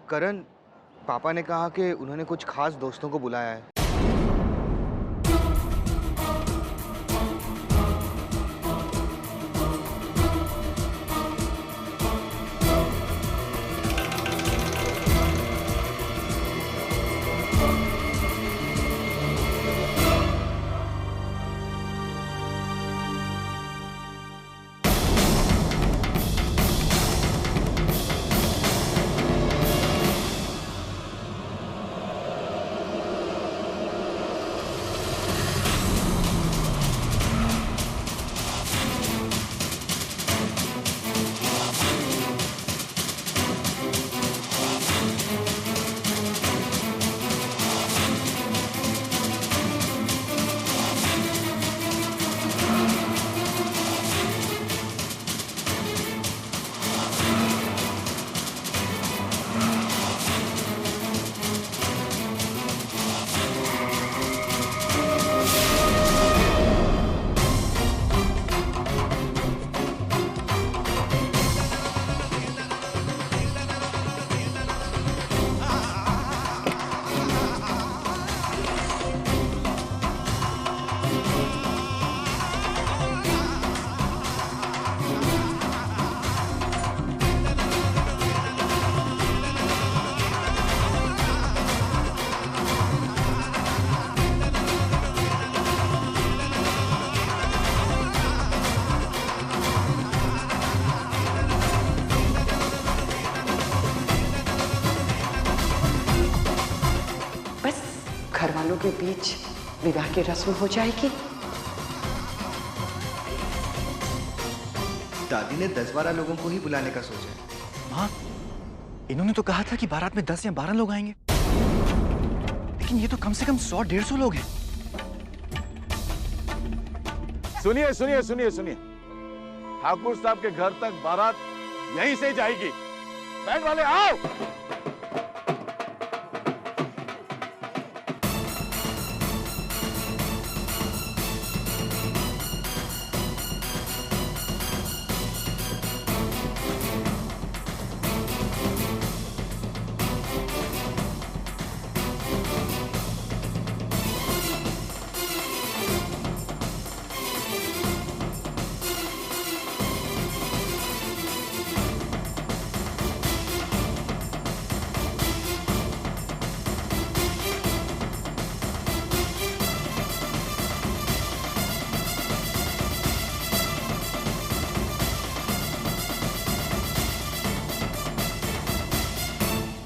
करण, पापा ने कहा कि उन्होंने कुछ खास दोस्तों को बुलाया है। घर वालों के बीच विवाह की रस्म हो जाएगी। दादी ने 10-12 लोगों को ही बुलाने का सोचा है। माँ, इन्होंने तो कहा था कि बारात में 10 या 12 लोग आएंगे, लेकिन ये तो कम से कम 100-150 लोग हैं। सुनिए सुनिए सुनिए सुनिए, ठाकुर साहब के घर तक बारात यहीं से जाएगी। बैंड वाले आओ।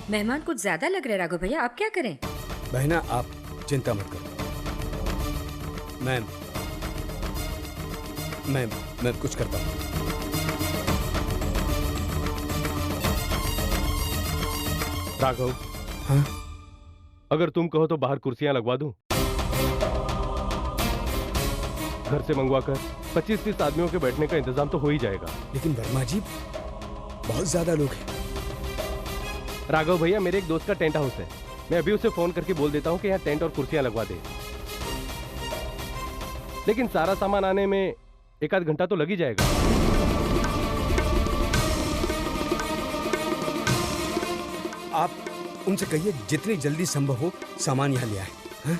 मेहमान कुछ ज्यादा लग रहे राघव भैया, आप क्या करें? बहना आप चिंता मत करो, मैं कुछ करता हूँ। राघव, हाँ? अगर तुम कहो तो बाहर कुर्सियां लगवा दूं? घर से मंगवाकर 25-30 आदमियों के बैठने का इंतजाम तो हो ही जाएगा। लेकिन वर्मा जी, बहुत ज्यादा लोग हैं। राघव भैया, मेरे एक दोस्त का टेंट हाउस है, मैं अभी उसे फोन करके बोल देता हूँ कि यहाँ टेंट और कुर्सियां लगवा दे। लेकिन सारा सामान आने में 1 आध घंटा तो लग ही जाएगा। आप उनसे कहिए जितनी जल्दी संभव हो सामान यहाँ ले आए। हाँ?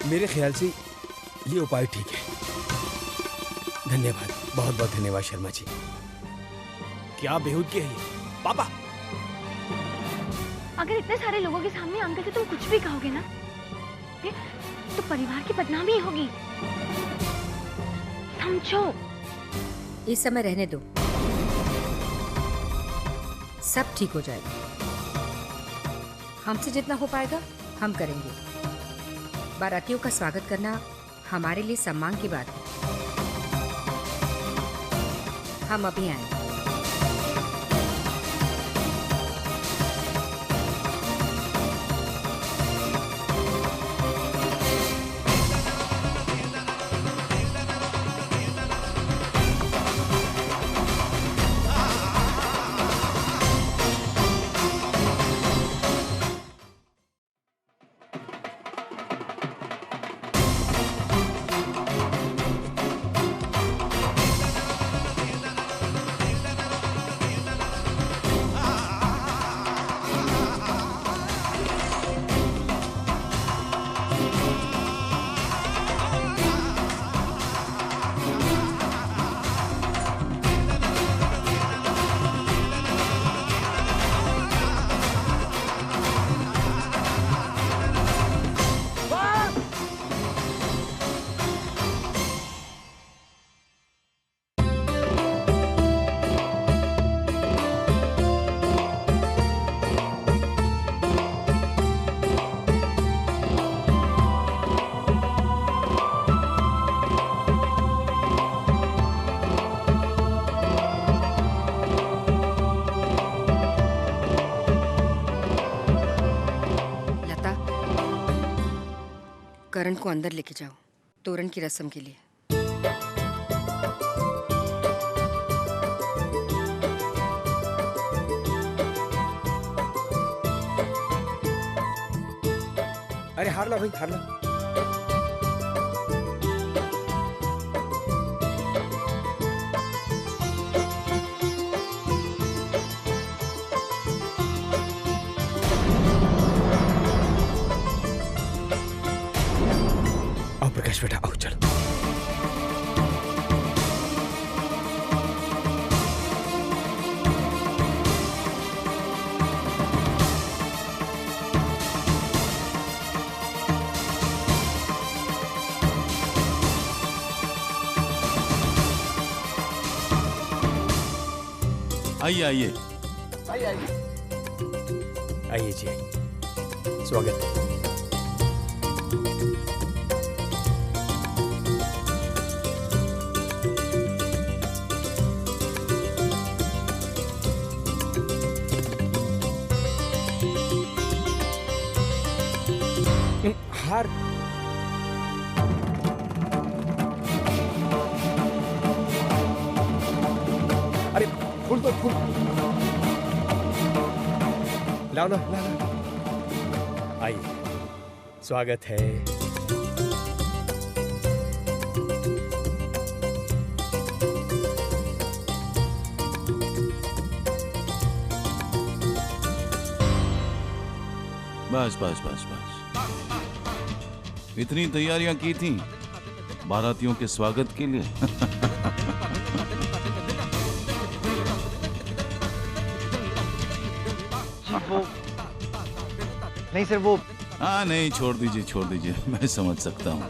मेरे ख्याल से ये उपाय ठीक है। धन्यवाद, बहुत बहुत धन्यवाद शर्मा जी। क्या बेहूदगी है ये पापा। अगर इतने सारे लोगों के सामने अंकल से तुम कुछ भी कहोगे ना, तो परिवार की बदनामी होगी, समझो। इस समय रहने दो, सब ठीक हो जाएगा। हमसे जितना हो पाएगा हम करेंगे। बारातियों का स्वागत करना हमारे लिए सम्मान की बात है। हम अभी आए। वरण को अंदर लेके जाओ तोरण की रस्म के लिए। अरे हार ला भाई, हार ला। आओ प्रकाश बेटा, आओ चलो। आइए आइए। आइए जी, आइए। स्वागत है। हार। अरे फूल तो फूल लाओ ना, ला ला। आइए, स्वागत है। बस बस बस बस, इतनी तैयारियां की थी बारातियों के स्वागत के लिए। वो नहीं सर, वो हाँ नहीं, छोड़ दीजिए, मैं समझ सकता हूँ।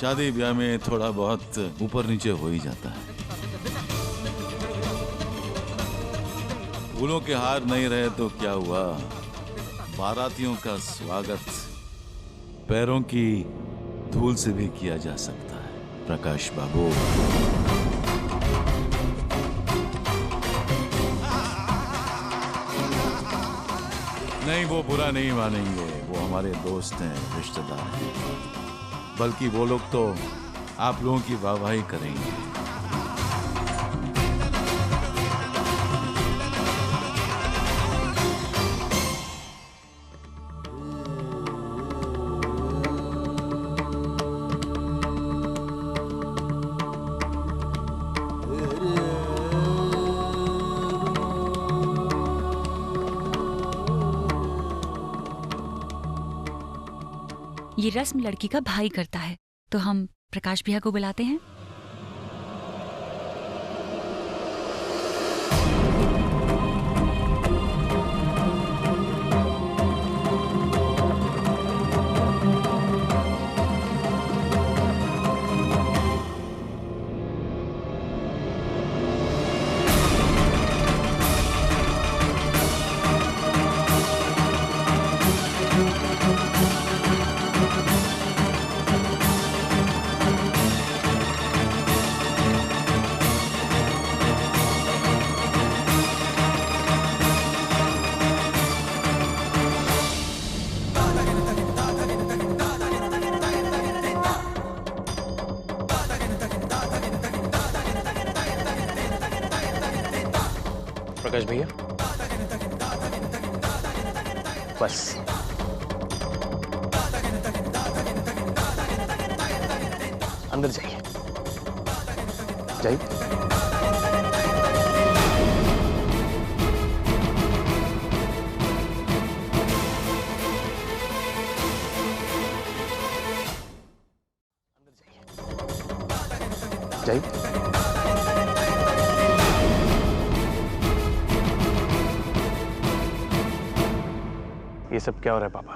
शादी ब्याह में थोड़ा बहुत ऊपर नीचे हो ही जाता है। फूलों के हार नहीं रहे तो क्या हुआ, बारातियों का स्वागत पैरों की धूल से भी किया जा सकता है प्रकाश बाबू। नहीं, वो बुरा नहीं मानेंगे, वो हमारे दोस्त हैं, रिश्तेदार हैं, बल्कि वो लोग तो आप लोगों की वाहवाही करेंगे। ये रस्म लड़की का भाई करता है, तो हम प्रकाश भैया को बुलाते हैं। प्रकाश भैया, बस अंदर जाइए, जाइए। जाइए। ये सब क्या हो रहा है पापा?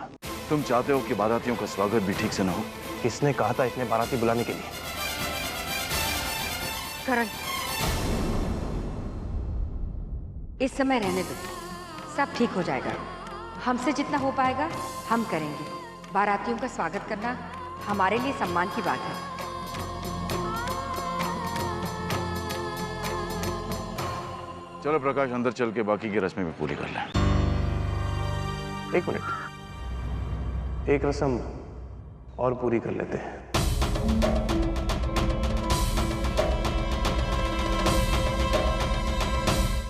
तुम चाहते हो कि बारातियों का स्वागत भी ठीक से ना हो? किसने कहा था इतने बाराती बुलाने के लिए? करण, इस समय रहने दो, सब ठीक हो जाएगा। हमसे जितना हो पाएगा हम करेंगे। बारातियों का स्वागत करना हमारे लिए सम्मान की बात है। चलो प्रकाश, अंदर चल के बाकी की रस्में भी पूरी कर लें। एक मिनट, एक रस्म और पूरी कर लेते हैं।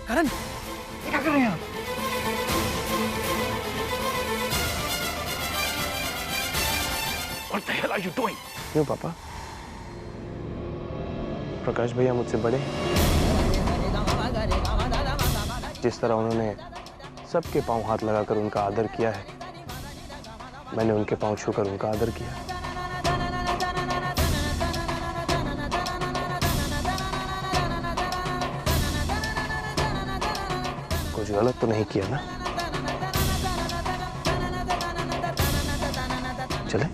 करण, ये क्या कर रहे हैं आप? What the hell are you doing? क्यों पापा? प्रकाश भैया मुझसे बड़े हैं। जिस तरह उन्होंने सबके पांव हाथ लगाकर उनका आदर किया है, मैंने उनके पांव छूकर उनका आदर किया। कुछ गलत तो नहीं किया ना? चले?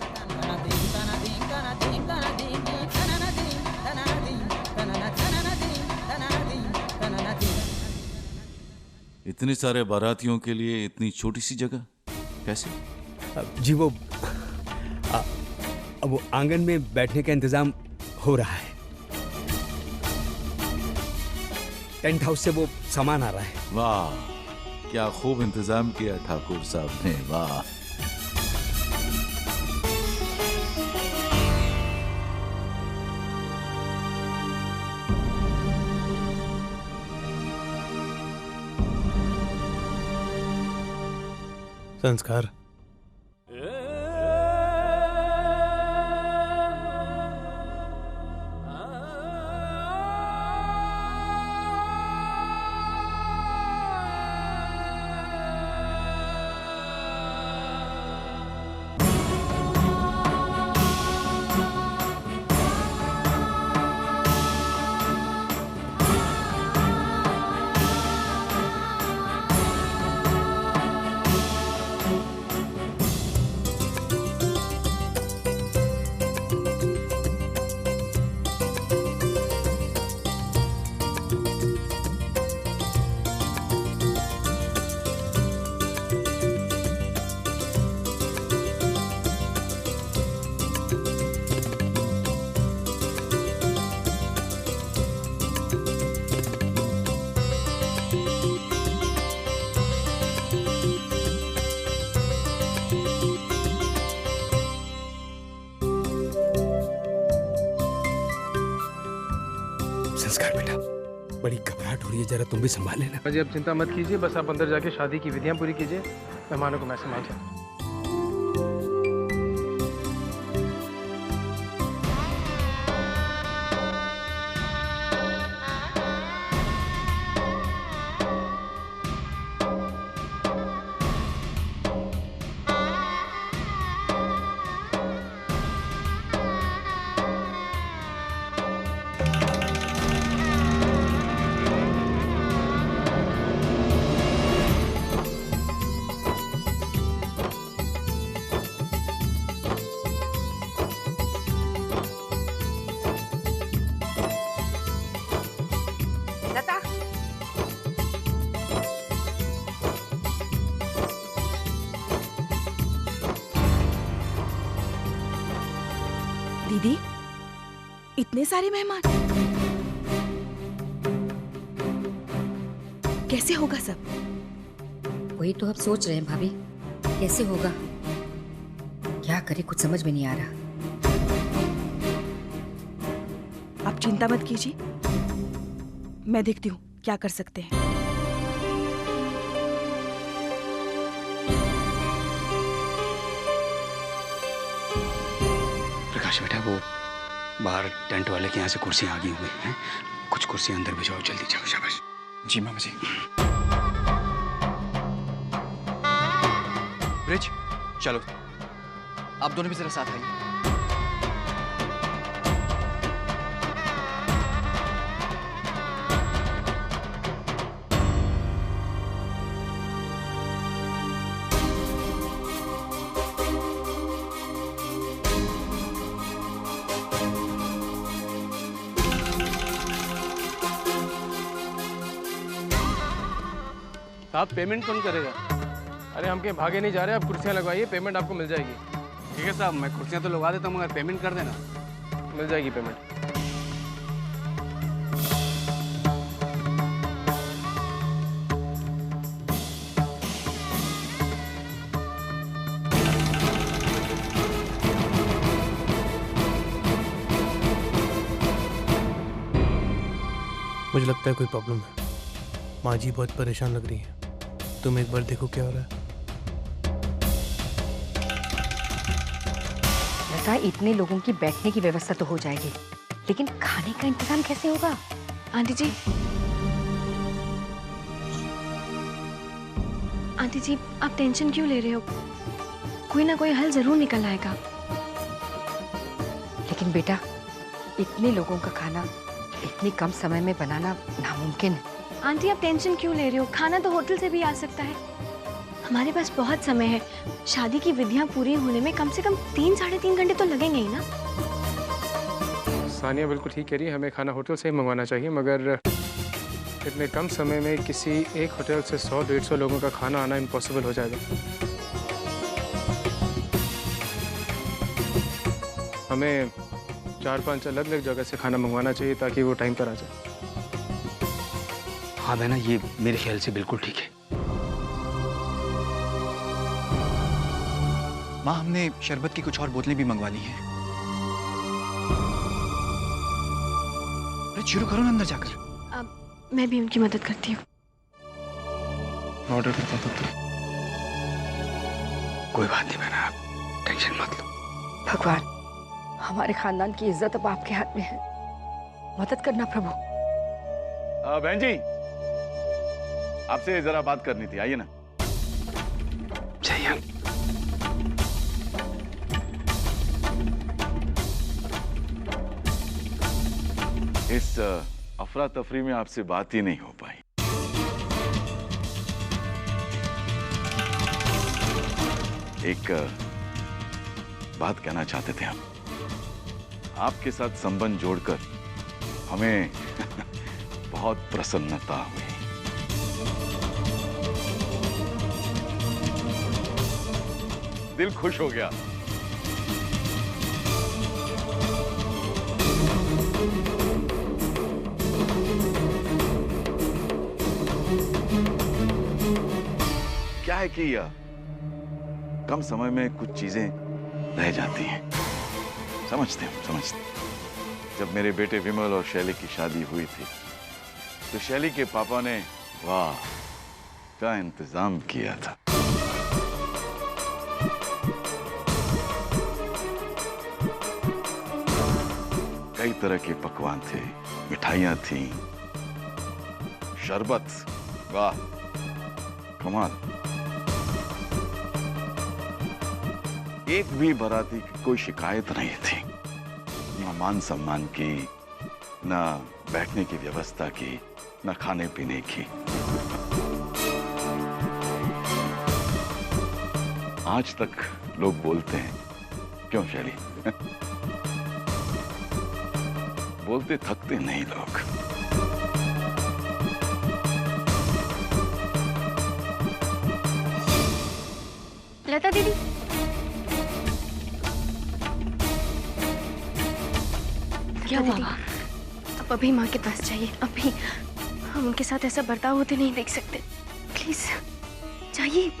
इतने सारे बारातियों के लिए इतनी छोटी सी जगह कैसे? जी वो अब वो आंगन में बैठने का इंतजाम हो रहा है। टेंट हाउस से वो सामान आ रहा है। वाह, क्या खूब इंतजाम किया ठाकुर साहब ने, वाह। संस्कार बेटा, बड़ी घबराहट हो रही है, जरा तुम भी संभाल लेना। जी आप चिंता मत कीजिए, बस आप अंदर जाके शादी की विधियां पूरी कीजिए, मेहमानों को मैं संभाल। दीदी, इतने सारे मेहमान, कैसे होगा सब? वही तो अब सोच रहे हैं भाभी, कैसे होगा, क्या करे, कुछ समझ में नहीं आ रहा। आप चिंता मत कीजिए, मैं देखती हूँ क्या कर सकते हैं। प्रकाश बेटा, वो बाहर टेंट वाले के यहाँ से कुर्सियां आ गई हुई हैं, कुछ कुर्सियां अंदर भिजवाओ, जल्दी जाओ। शाबाश। जी मामा जी। ब्रिज, चलो आप दोनों भी जरा साथ आइए। आप पेमेंट कौन करेगा? अरे हम कहीं भागे नहीं जा रहे, आप कुर्सियां लगवाइए, पेमेंट आपको मिल जाएगी। ठीक है साहब, मैं कुर्सियां तो लगवा देता हूँ, मगर पेमेंट कर देना। मिल जाएगी पेमेंट। मुझे लगता है कोई प्रॉब्लम है। माँ जी बहुत परेशान लग रही है। तुम एक बार देखो क्या हो रहा है। लता, इतने लोगों की बैठने की व्यवस्था तो हो जाएगी, लेकिन खाने का इंतजाम कैसे होगा? आंटी जी, आंटी जी, आप टेंशन क्यों ले रहे हो? कोई ना कोई हल जरूर निकल आएगा। लेकिन बेटा, इतने लोगों का खाना इतनी कम समय में बनाना नामुमकिन है। आंटी, आप टेंशन क्यों ले रहे हो? खाना तो होटल से भी आ सकता है। हमारे पास बहुत समय है। शादी की विधियां पूरी होने में कम से कम 3-3.5 घंटे तो लगेंगे ही ना। सानिया बिल्कुल ठीक कह रही है, हमें खाना होटल से ही मंगवाना चाहिए, मगर इतने कम समय में किसी एक होटल से 100-150 लोगों का खाना आना इम्पॉसिबल हो जाएगा। हमें 4-5 अलग अलग जगह से खाना मंगवाना चाहिए ताकि वो टाइम पर आ जाए। हाँ बहना, ये मेरे ख्याल से बिल्कुल ठीक है। माँ, हमने शरबत की कुछ और बोतलें भी मंगवा ली हैं। अरे शुरू करो ना अंदर जाकर। अब मैं भी उनकी मदद करती हूँ। ऑर्डर करता हूँ तो। कोई बात नहीं बहना, आप टेंशन मत लो। भगवान, हमारे खानदान की इज्जत अब आपके हाथ में है। मदद करना प्रभु। बहन जी, आपसे जरा बात करनी थी, आइए ना। चाहिए। इस अफरा तफरी में आपसे बात ही नहीं हो पाई। एक बात कहना चाहते थे हम। आपके साथ संबंध जोड़कर हमें बहुत प्रसन्नता हुई। दिल खुश हो गया। क्या है कि कम समय में कुछ चीजें रह जाती हैं। समझते हैं, समझते। जब मेरे बेटे विमल और शैली की शादी हुई थी तो शैली के पापा ने वाह का इंतजाम किया था। कई तरह के पकवान थे, मिठाइयां थीं, शरबत, वाह कमाल। एक भी बाराती की कोई शिकायत नहीं थी, ना मान सम्मान की, ना बैठने की व्यवस्था की, ना खाने पीने की। आज तक लोग बोलते हैं, क्यों शैली? बोलते थकते नहीं लोग। लता दीदी, क्या हुआ? अब अभी माँ के पास जाइए। अभी हम उनके साथ ऐसा बर्ताव होते नहीं देख सकते। प्लीज जाइए।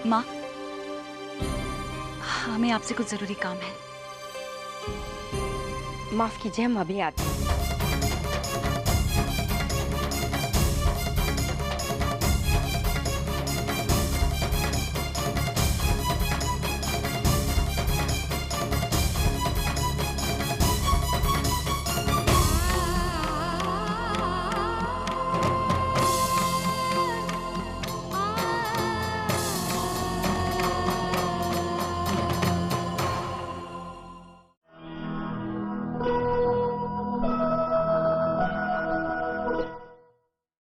माँ, हमें आपसे कुछ जरूरी काम है। माफ कीजिए, हम अभी आते हैं।